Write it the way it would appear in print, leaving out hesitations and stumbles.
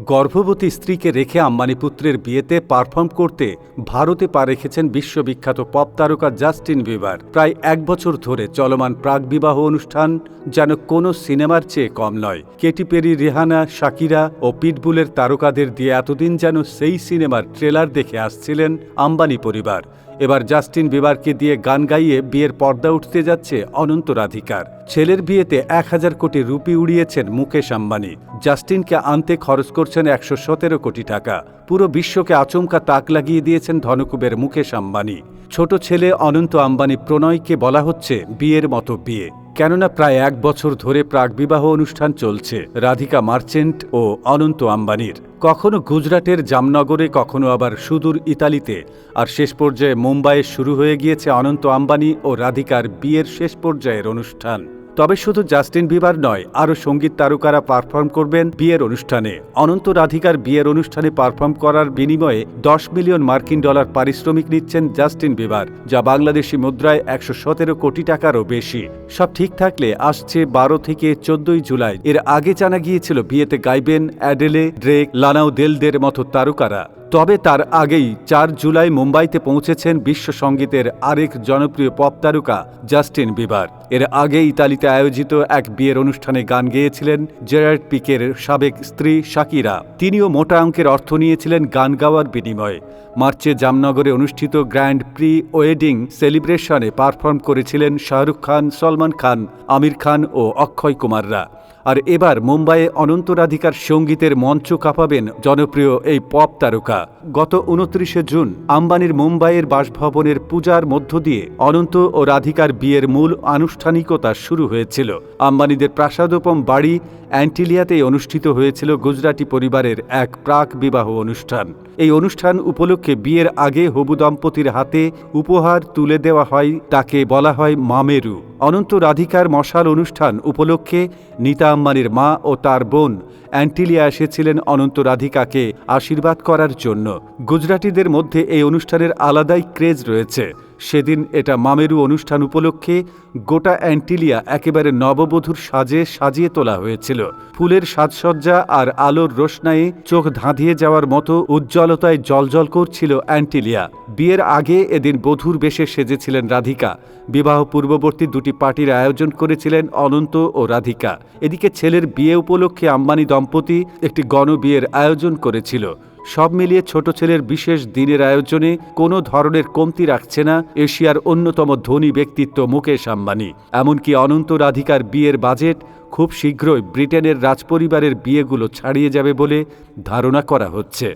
গর্ভবতী স্ত্রীকে রেখে আম্বানি পুত্রের বিয়েতে পারফর্ম করতে ভারতে পা রেখেছেন বিশ্ববিখ্যাত পপ তারকা জাস্টিন বিবার। প্রায় 1 বছর ধরে চলমান প্রাক-বিবাহ অনুষ্ঠান যেন কোনো সিনেমার চেয়ে কম নয়। কেটি পেরি, রিহানা, শাকিরা ও পিটবুলের তারকাদের দিয়ে এতদিন যেন সেই সিনেমার ট্রেলার দেখে আসছিলেন আম্বানি পরিবার। এবার জাস্টিন বিবারকে দিয়ে গান গাইয়ে বিয়ের পর্দা উঠতে যাচ্ছে অনন্ত রাধিকার। ছেলের বিয়েতে 1000 কোটি রুপি উড়িয়েছেন মুকেশ আম্বানি। জাস্টিনকে আনতে খরচ করছেন 117 কোটি টাকা। পুরো বিশ্বকে আচমকা তাক লাগিয়ে দিয়েছেন ধনকুবের মুকেশ আম্বানি। ছোট ছেলে অনন্ত আম্বানি প্রণয়কে বলা হচ্ছে বিয়ের মতো বিয়ে, কেননা প্রায় 1 বছর ধরে প্রাক-বিবাহ অনুষ্ঠান চলছে রাধিকা মার্চেন্ট ও অনন্ত আম্বানির। কখনো গুজরাটের জামনগরে, কখনো আবার সুদূর ইতালিতে, আর শেষ পর্যায়ে মুম্বাইয়ে শুরু হয়ে গিয়েছে অনন্ত আম্বানি ও রাধিকার বিয়ের শেষ পর্যায়ের অনুষ্ঠান। তবে শুধু জাস্টিন বিবার নয়, আরও সঙ্গীত তারকারা পারফর্ম করবেন বিয়ের অনুষ্ঠানে। অনন্ত রাধিকার বিয়ের অনুষ্ঠানে পারফর্ম করার বিনিময়ে 10 মিলিয়ন মার্কিন ডলার পারিশ্রমিক নিচ্ছেন জাস্টিন বিবার, যা বাংলাদেশি মুদ্রায় 117 কোটি টাকারও বেশি। সব ঠিক থাকলে আসছে 12 থেকে 14 জুলাই। এর আগে জানা গিয়েছিল বিয়েতে গাইবেন অ্যাডেলে, ড্রেক, লানা দেলদের মতো তারকারা। তবে তার আগেই 4 জুলাই মুম্বাইতে পৌঁছেছেন বিশ্ব সঙ্গীতের আরেক জনপ্রিয় পপ তারকা জাস্টিন বিবার। এর আগে ইতালিতে আয়োজিত এক বিয়ের অনুষ্ঠানে গান গেয়েছিলেন জেরার্ড পিকের সাবেক স্ত্রী শাকিরা। তিনিও মোটা অঙ্কের অর্থ নিয়েছিলেন গান গাওয়ার বিনিময়ে। মার্চে জামনগরে অনুষ্ঠিত গ্র্যান্ড প্রি ওয়েডিং সেলিব্রেশনে পারফর্ম করেছিলেন শাহরুখ খান, সলমান খান, আমির খান ও অক্ষয় কুমাররা। আর এবার মুম্বাইয়ে অনন্ত রাধিকার সঙ্গীতের মঞ্চ কাঁপাবেন জনপ্রিয় এই পপ তারকা। গত 29শে জুন আম্বানির মুম্বাইয়ের বাসভবনের পূজার মধ্য দিয়ে অনন্ত ও রাধিকার বিয়ের মূল আনুষ্ঠানিকতা শুরু হয়েছিল। আম্বানিদের প্রাসাদোপম বাড়ি অ্যান্টিলিয়াতেই অনুষ্ঠিত হয়েছিল গুজরাটি পরিবারের এক প্রাক বিবাহ অনুষ্ঠান। এই অনুষ্ঠান উপলক্ষে বিয়ের আগে হবু দম্পতির হাতে উপহার তুলে দেওয়া হয়, তাকে বলা হয় মামেরু। অনন্ত রাধিকার মশাল অনুষ্ঠান উপলক্ষে নীতা আম্বানির মা ও তার বোন অ্যান্টিলিয়া এসেছিলেন অনন্ত রাধিকাকে আশীর্বাদ করার জন্য। গুজরাটিদের মধ্যে এই অনুষ্ঠানের আলাদাই ক্রেজ রয়েছে। সেদিন এটা মামেরু অনুষ্ঠান উপলক্ষে গোটা অ্যান্টিলিয়া একেবারে নববধূর সাজে সাজিয়ে তোলা হয়েছিল। ফুলের সাজসজ্জা আর আলোর রোশনায়ে চোখ ধাঁধিয়ে যাওয়ার মতো উজ্জ্বলতায় জ্বলজ্বল করছিল অ্যান্টিলিয়া। বিয়ের আগে এদিন বধূর বেশে সেজেছিলেন রাধিকা। বিবাহ পূর্ববর্তী দুটি পার্টির আয়োজন করেছিলেন অনন্ত ও রাধিকা। এদিকে ছেলের বিয়ে উপলক্ষে আম্বানি দম্পতি একটি গণবিয়ের আয়োজন করেছিল। সব মিলিয়ে ছোট ছেলের বিশেষ দিনের আয়োজনে কোনো ধরনের কমতি রাখছে না এশিয়ার অন্যতম ধনী ব্যক্তিত্ব মুকেশ আম্বানি। এমনকি অনন্ত রাধিকার বিয়ের বাজেট খুব শীঘ্রই ব্রিটেনের রাজপরিবারের বিয়েগুলো ছাড়িয়ে যাবে বলে ধারণা করা হচ্ছে।